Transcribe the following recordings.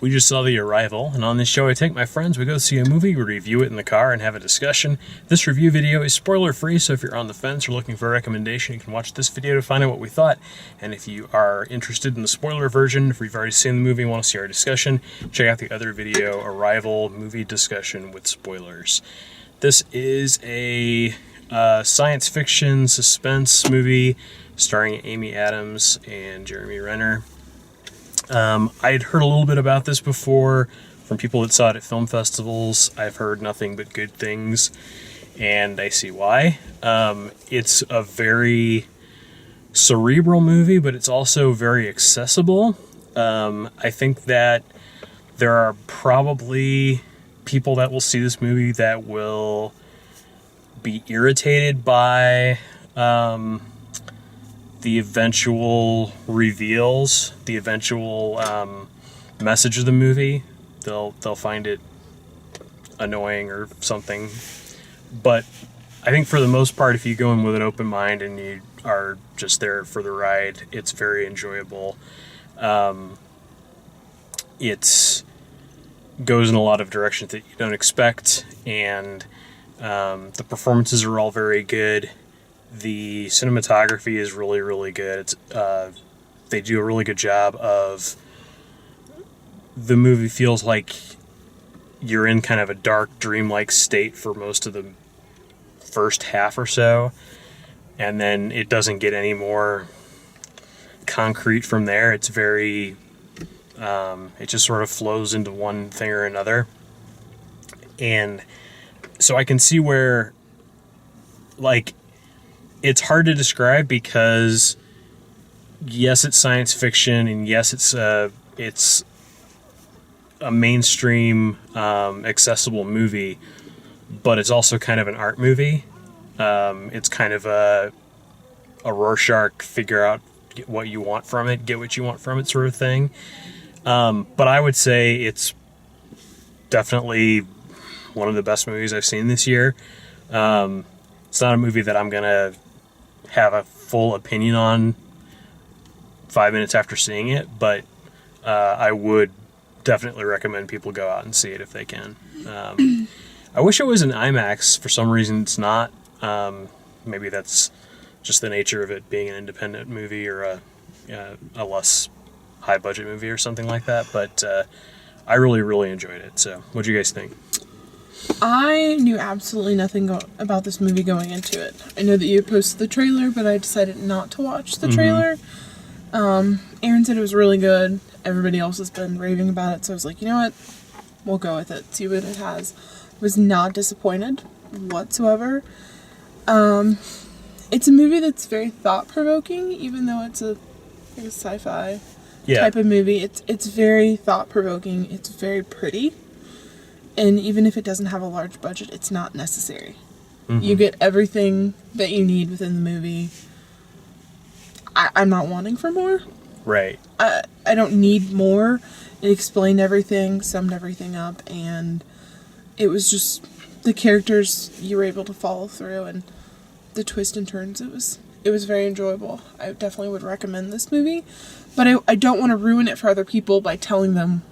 We just saw The Arrival, and on this show I take my friends, we go see a movie, we review it in the car, and have a discussion. This review video is spoiler-free, so if you're on the fence or looking for a recommendation, you can watch this video to find out what we thought. And if you are interested in the spoiler version, if you've already seen the movie and want to see our discussion, check out the other video, Arrival Movie Discussion with Spoilers. This is a science fiction suspense movie starring Amy Adams and Jeremy Renner. I'd heard a little bit about this before from people that saw it at film festivals. I've heard nothing but good things, and I see why. It's a very cerebral movie, but it's also very accessible. I think that there are probably people that will see this movie that will be irritated by the eventual reveals, the eventual message of the movie. They'll find it annoying or something. But I think for the most part, if you go in with an open mind and you are just there for the ride, it's very enjoyable. It goes in a lot of directions that you don't expect, and the performances are all very good. The cinematography is really, really good. It's they do a really good job of, the movie feels like you're in kind of a dark, dreamlike state for most of the first half or so, and then it doesn't get any more concrete from there. It's very, it just sort of flows into one thing or another. And so I can see where, like, it's hard to describe because, yes, it's science fiction, and yes, it's a mainstream, accessible movie, but it's also kind of an art movie. It's kind of a Rorschach, figure out what you want from it, get what you want from it sort of thing. But I would say it's definitely one of the best movies I've seen this year. It's not a movie that I'm going to have a full opinion on 5 minutes after seeing it, but I would definitely recommend people go out and see it if they can. I wish it was in IMAX. For some reason it's not. Maybe that's just the nature of it being an independent movie or a less high budget movie or something like that, but I really, really enjoyed it. So what do you guys think? I knew absolutely nothing about this movie going into it. I know that you posted the trailer, but I decided not to watch the trailer. Aaron said it was really good. Everybody else has been raving about it, so I was like, you know what? We'll go with it, see what it has. Was not disappointed whatsoever. It's a movie that's very thought-provoking, even though it's a sci-fi type of movie. It's very thought-provoking. It's very pretty. And even if it doesn't have a large budget, it's not necessary. Mm-hmm. You get everything that you need within the movie. I'm not wanting for more. Right. I don't need more. It explained everything, summed everything up, and it was just the characters you were able to follow through, and the twists and turns. It was very enjoyable. I definitely would recommend this movie, but I don't want to ruin it for other people by telling them,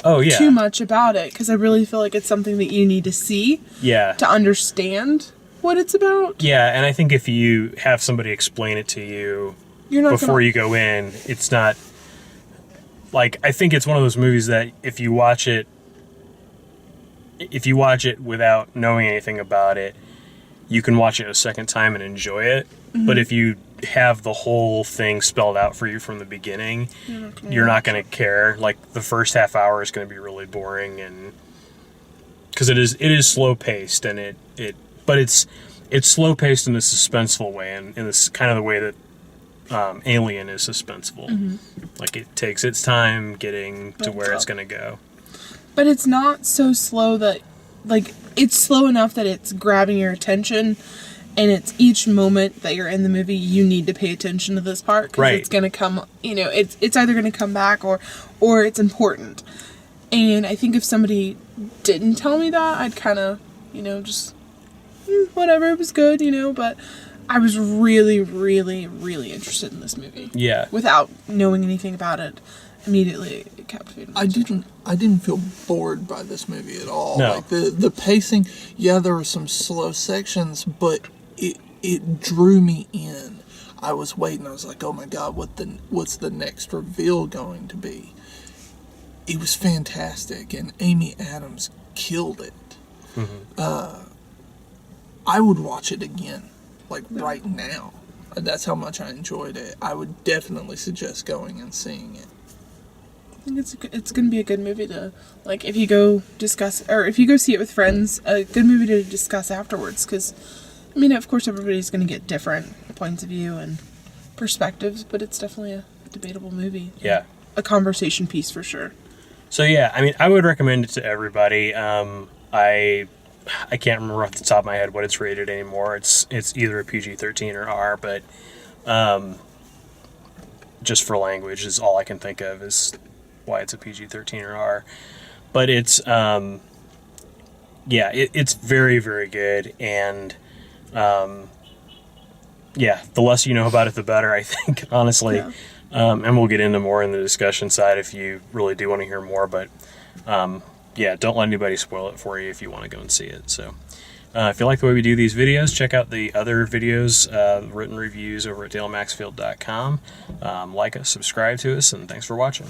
too much about it, because I really feel like it's something that you need to see to understand what it's about. Yeah, and I think if you have somebody explain it to you before you go in, it's not, like, I think it's one of those movies that if you watch it without knowing anything about it, you can watch it a second time and enjoy it. Mm-hmm. But if you have the whole thing spelled out for you from the beginning, you're not going to care. Like, the first half hour is going to be really boring, and because it is slow paced, and but it's slow paced in a suspenseful way, and in this kind of the way that Alien is suspenseful. Mm-hmm. Like, it takes its time getting to where it's going to go. But it's not so slow that, like, it's slow enough that it's grabbing your attention, and it's each moment that you're in the movie, you need to pay attention to this part, because it's going to come, it's either going to come back or it's important. And I think if somebody didn't tell me that, I'd kind of, just, whatever, it was good, but I was really, really, really interested in this movie. Yeah. Without knowing anything about it. immediately captivated. I didn't feel bored by this movie at all. No. Like the pacing, yeah, there were some slow sections, but it drew me in. I was waiting. I was like, oh my god, what's the next reveal going to be? It was fantastic, and Amy Adams killed it. I would watch it again, like right now. That's how much I enjoyed it. I would definitely suggest going and seeing it. I think it's going to be a good movie to, like, if you go discuss, or if you go see it with friends, a good movie to discuss afterwards, because, I mean, of course everybody's going to get different points of view and perspectives, but it's definitely a debatable movie. Yeah. A conversation piece for sure. So yeah, I mean, I would recommend it to everybody. I can't remember off the top of my head what it's rated anymore. It's either a PG-13 or R, but just for language is all I can think of is why it's a PG-13 or R. But it's it's very, very good, and the less you know about it, the better, I think, honestly. Yeah. And we'll get into more in the discussion side if you really do want to hear more, but don't let anybody spoil it for you if you want to go and see it. So if you like the way we do these videos, check out the other videos, written reviews over at DaleMaxfield.com. Like us, subscribe to us, and thanks for watching.